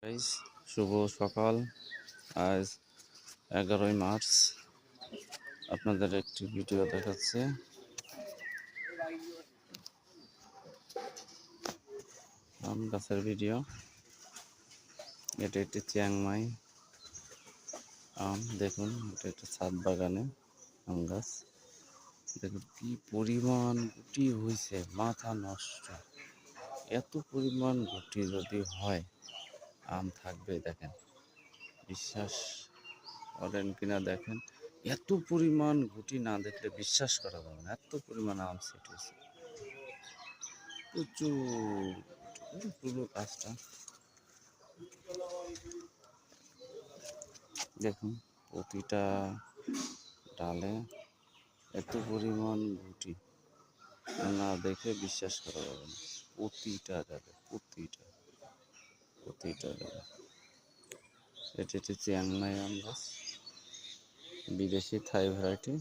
Guys, শুভ সকাল। আজ 11ই March. আপনাদের একটি ভিডিও দেখাচ্ছে। আম গাছের ভিডিও। এটা একটি চিয়াংমাই আম। দেখুন, এটা একটা ছাদ বাগানে আম গাছ। দেখুন কি পরিমাণ গুটি হয়েছে, মাথা নষ্ট। এত পরিমাণ গুটি যদি হয়, আম থাকবে? দেখেন, বিশ্বাস করেন কিনা দেখেন। এত পরিমাণ গুটি না দেখলে বিশ্বাস করা যাবে না। এত পরিমাণ আম সেট হয়েছে, প্রচুর পুরো গাছটা। দেখুন, প্রতিটা ডালে এত পরিমাণ গুটি না দেখে বিশ্বাস করা যাবে না। প্রতিটা ডালে প্রতিটা ডালে। এটি হচ্ছে চিয়াংমাই আম গাছ, বিদেশি থাই ভ্যারাইটি।